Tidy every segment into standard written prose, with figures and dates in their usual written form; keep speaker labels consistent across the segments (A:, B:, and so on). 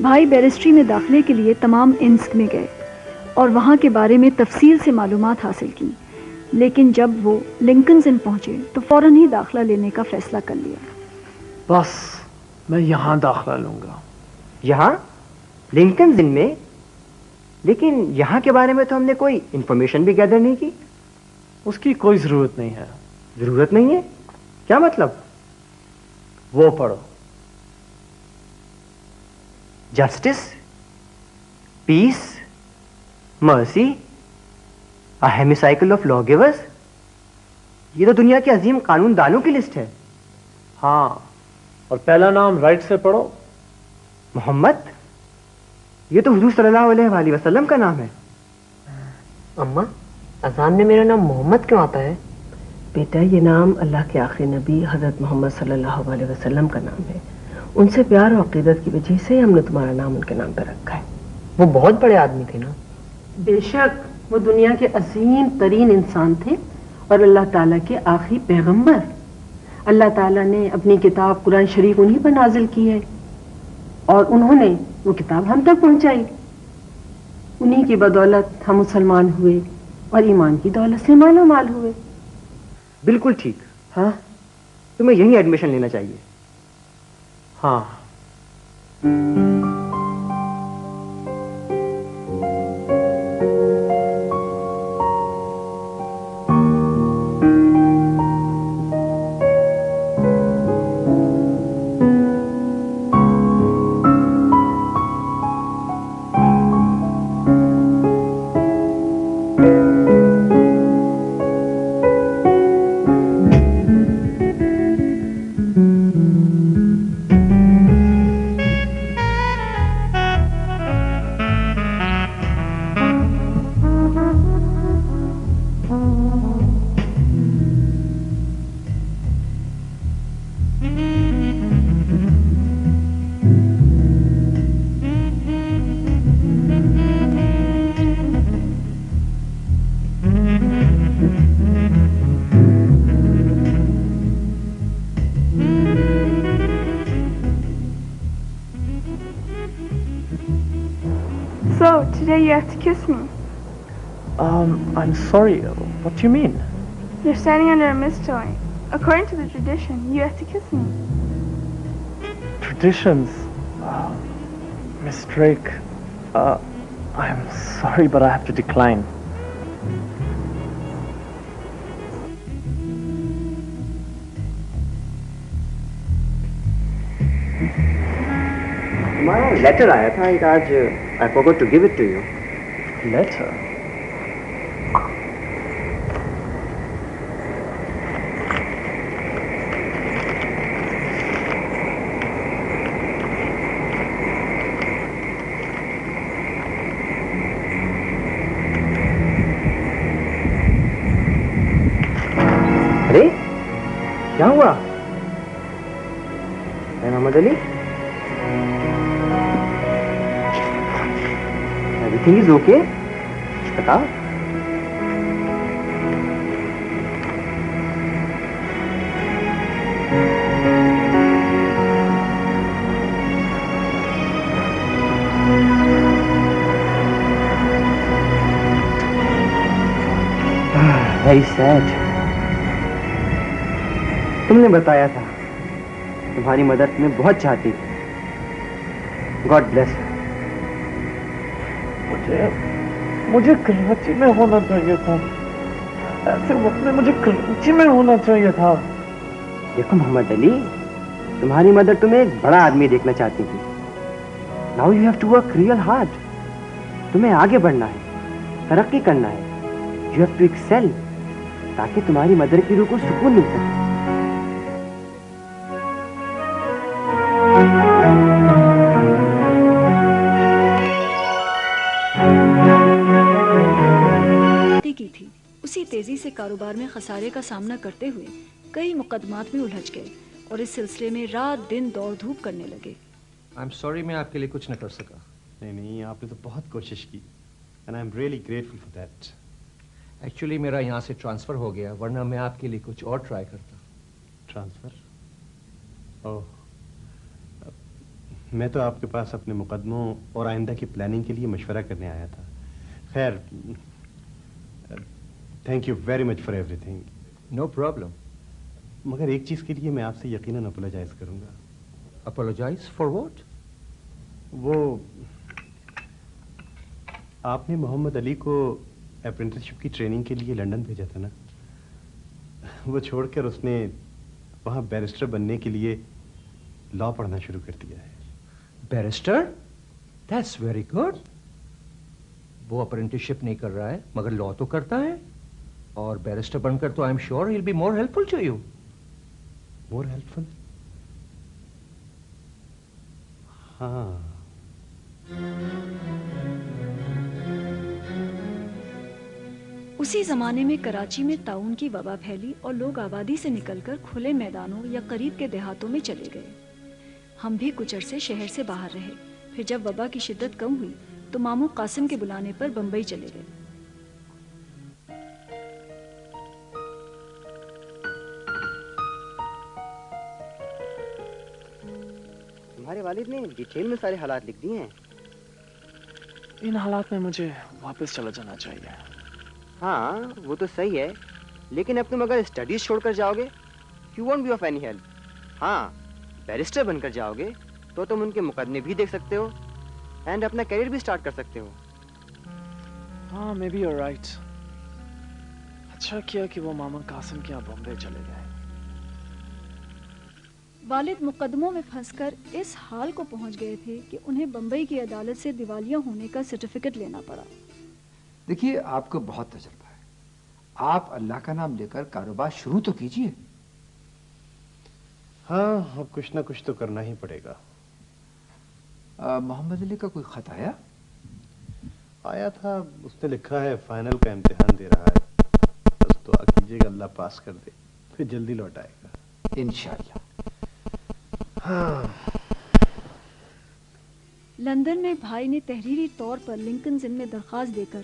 A: بھائی بیرسٹری میں داخلے کے لیے تمام انسک میں گئے اور وہاں کے بارے میں تفصیل سے معلومات حاصل کی، لیکن جب وہ لنکنز ان پہنچے تو فوراً ہی داخلہ لینے کا فیصلہ کر لیا۔
B: بس میں یہاں داخلہ لوں گا۔
C: یہاں لنکنز ان میں؟ لیکن یہاں کے بارے میں تو ہم نے کوئی انفارمیشن بھی گیدر نہیں کی۔
B: اس کی کوئی ضرورت نہیں ہے۔
C: ضرورت نہیں ہے؟ کیا مطلب؟
B: وہ پڑھو۔
C: جسٹس، پیس، مرسی، a hemicycle of lawgivers۔ یہ تو دنیا کے عظیم قانون دانوں کی لسٹ ہے۔
B: ہاں، اور پہلا نام رائٹ سے پڑھو۔
C: محمد، یہ تو حضور صلی اللہ علیہ وآلہ وسلم کا نام ہے۔
D: اماں، اذان میں میرا نام محمد کیوں آتا ہے؟ بیٹا، یہ نام اللہ کے آخری نبی حضرت محمد صلی اللہ علیہ وسلم کا نام ہے۔ ان سے پیار و عقیدت کی وجہ سے ہم نے تمہارا نام ان کے نام پہ رکھا ہے۔ وہ بہت بڑے آدمی تھے نا؟
E: بے شک، وہ دنیا کے عظیم ترین انسان تھے اور اللہ تعالیٰ کے آخری پیغمبر۔ اللہ تعالیٰ نے اپنی کتاب قرآن شریف انہی پر نازل کی ہے اور انہوں نے وہ کتاب ہم تک پہنچائی۔ انہی کی بدولت ہم مسلمان ہوئے اور ایمان کی دولت سے مالا مال ہوئے۔
C: بالکل ٹھیک۔
B: ہاں
C: تمہیں یہیں ایڈمیشن لینا چاہیے۔
B: ہاں۔
F: So, today you have to kiss me.
B: I'm sorry, what do you mean?
F: You're standing under a mistletoe. According to the tradition, you have to kiss me.
B: Traditions? Miss Drake, I'm sorry, but I have to decline.
C: ہمارا letter آیا تھا ایک آج، I forgot to give it to you.
B: Letter?
C: ارے کیا ہوا؟ اے محمد علی، everything is okay؟ بتا۔ Very sad۔ تم نے بتایا تھا تمہاری مدر تمہیں بہت چاہتی تھی۔ God bless.
B: مجھے کراچی میں ہونا چاہیے تھا، ایسے وقت میں مجھے کراچی میں ہونا چاہیے تھا۔
C: دیکھو محمد علی، تمہاری مدر تمہیں ایک بڑا آدمی دیکھنا چاہتی تھی۔ Now you have to work real hard. تمہیں آگے بڑھنا ہے، ترقی کرنا ہے۔ یو ہیو ٹو ایکسل تاکہ تمہاری مدر کی روح کو سکون مل سکے۔
A: کی تھی اسی تیزی سے کاروبار میں خسارے کا سامنا کرتے ہوئے کئی مقدمات میں الجھ گئے اور اس سلسلے میں رات دن دوڑ دھوپ کرنے لگے۔
G: I'm sorry میں آپ کے لیے کچھ نہ کر سکا۔
H: نہیں، آپ نے تو بہت کوشش کی and I'm really grateful for that۔
G: Actually میرا یہاں سے ٹرانسفر ہو گیا، ورنہ میں آپ کے لیے کچھ اور ٹرائی کرتا۔
H: ٹرانسفر؟ اوہ میں تو آپ کے پاس اپنے مقدموں اور آئندہ کی پلاننگ کے لیے مشورہ کرنے آیا تھا. خیر, thank you very much for every thing.
G: No problem.
H: مگر ایک چیز کے لیے میں آپ سے یقیناً اپولوجائز کروں گا.
G: Apologise for what?
H: وہ آپ نے محمد علی کو اپرینٹسشپ کی ٹریننگ کے لیے لنڈن بھیجا تھا نا. وہ چھوڑ کر اس نے وہاں بیرسٹر بننے کے لیے لا پڑھنا شروع کر دیا ہے.
G: بیرسٹر؟ That's very good. وہ اپرینٹسشپ نہیں کر رہا ہے مگر لا تو کرتا ہے, اور بیرسٹر بن کر تو I am sure he will be more helpful to you.
H: More helpful? ہاں.
A: اسی زمانے میں کراچی میں طاعون کی وبا پھیلی اور لوگ آبادی سے نکل کر کھلے میدانوں یا قریب کے دیہاتوں میں چلے گئے. ہم بھی کچھ عرصے شہر سے باہر رہے. پھر جب وبا کی شدت کم ہوئی تو ماموں قاسم کے بلانے پر بمبئی چلے گئے.
C: تمہارے والد نے ڈیٹیل میں سارے حالات لکھ دیے ہیں.
B: ان حالات میں مجھے واپس چلا جانا چاہیے.
C: ہاں وہ تو صحیح ہے, لیکن اب تم اگر اسٹڈیز چھوڑ کر جاؤ گے you won't be of any help. ہاں بیرسٹر بن کر جاؤ گے تو تم ان کے مقدمے بھی دیکھ سکتے ہو اینڈ اپنا کیریئر بھی سٹارٹ کر سکتے ہو.
B: ہاں مے بی یو رائٹ. اچھا کیا کہ وہ ماما قاسم کے یہاں بمبئی چلے گئے.
A: والد مقدموں میں پھنس کر اس حال کو پہنچ گئے تھے کہ انہیں بمبئی کی عدالت سے دیوالیہ ہونے کا سرٹیفکیٹ لینا پڑا.
I: دیکھیے آپ کو بہت تجربہ ہے, آپ اللہ کا نام لے کر کاروبار شروع تو کیجئے.
H: ہاں اب کچھ نہ کچھ تو کرنا ہی پڑے گا.
I: محمد علی کا کوئی خط آیا؟
H: آیا تھا, اس نے لکھا ہے فائنل کا امتحان دے رہا ہے, بس دعا کیجیے گا اللہ پاس کر دے, پھر جلدی لوٹ آئے گا
I: انشاءاللہ.
H: ہاں.
A: لندن میں بھائی نے تحریری طور پر لنکنز ان میں درخواست دے کر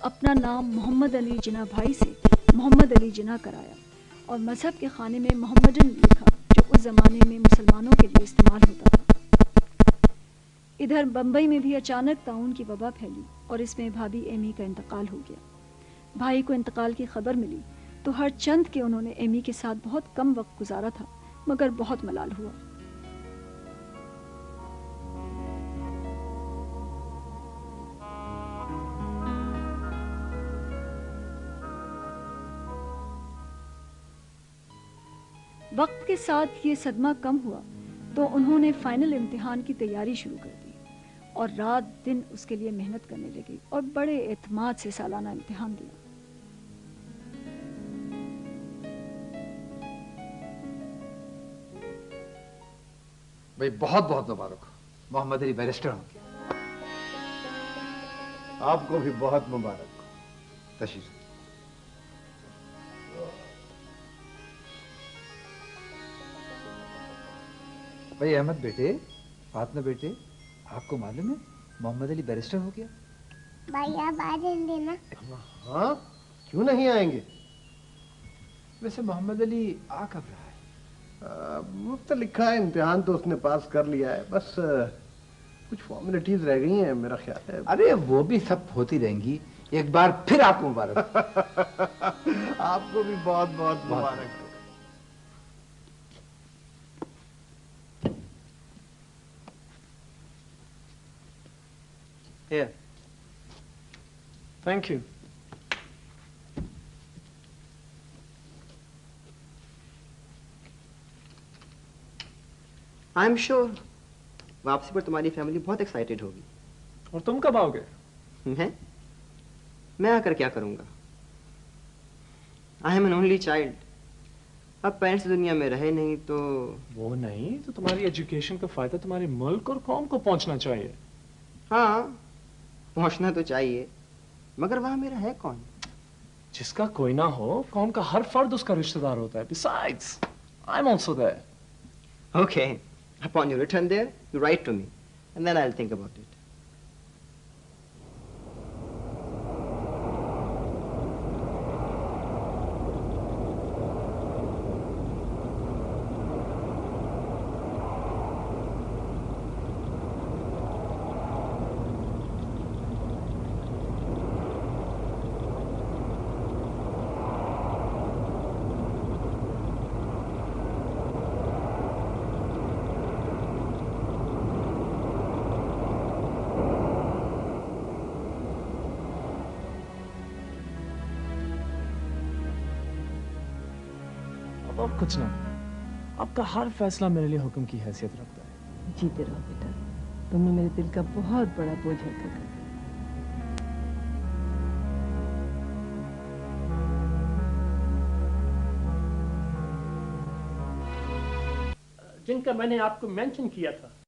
A: اپنا نام محمد علی جناح بھائی سے محمد علی جناح کرایا اور مذہب کے خانے میں محمدن لکھا جو اس زمانے میں مسلمانوں کے لیے استعمال ہوتا تھا. ادھر بمبئی میں بھی اچانک طاعون کی وبا پھیلی اور اس میں بھابھی ایمی کا انتقال ہو گیا. بھائی کو انتقال کی خبر ملی تو ہر چند کے انہوں نے ایمی کے ساتھ بہت کم وقت گزارا تھا مگر بہت ملال ہوا. وقت کے ساتھ یہ صدمہ کم ہوا تو انہوں نے فائنل امتحان کی تیاری شروع کر دی اور رات دن اس کے لیے محنت کرنے لگے اور بڑے اعتماد سے سالانہ امتحان دیا.
I: بھائی بہت بہت مبارک ہو, محمد علی بیرسٹر ہوں گے.
H: آپ کو بھی بہت مبارک ہو.
I: تشریف. بھائی احمد بیٹے, فاطمہ بیٹے, آپ کو معلوم ہے محمد علی بیرسٹر ہو گیا؟
J: بھائی آپ آ جائیں گے نا؟
H: ہاں کیوں نہیں آئیں گے.
I: ویسے محمد علی آ کب رہا ہے؟
H: وہ تو لکھا ہے امتحان تو اس نے پاس کر لیا ہے, بس کچھ فارمیلٹیز رہ گئی ہیں میرا خیال ہے.
I: ارے وہ بھی سب ہوتی رہیں گی. ایک بار پھر آپ کو مبارک.
H: آپ کو بھی بہت بہت مبارک.
C: Here.
B: Thank you.
C: I'm sure واپسی پر تمہاری فیملی بہت ایکسائٹیڈ ہوگی.
B: اور تم کب آؤ گے؟
C: میں آ کر کیا کروں گا؟ I am an only child. اب پیرنٹس دنیا میں رہے نہیں تو
B: وہ نہیں تو تمہاری ایجوکیشن کا فائدہ تمہارے ملک اور قوم کو پہنچنا چاہیے.
C: ہاں پہنچنا تو چاہیے, مگر وہاں میرا ہے کون؟
B: جس کا کوئی نہ ہو, قوم کا ہر فرد اس کا رشتہ دار ہوتا ہے. Besides, I'm also there.
C: Okay. Upon your return there, you write to me, and then I'll think about it.
K: اور کچھ نہ. آپ کا ہر فیصلہ میرے لیے حکم کی حیثیت رکھتا ہے.
D: جیتے رہو بیٹا, تم نے میرے دل کا بہت بڑا بوجھ ہلکا کر دیا.
L: جن کا میں نے آپ کو مینشن کیا تھا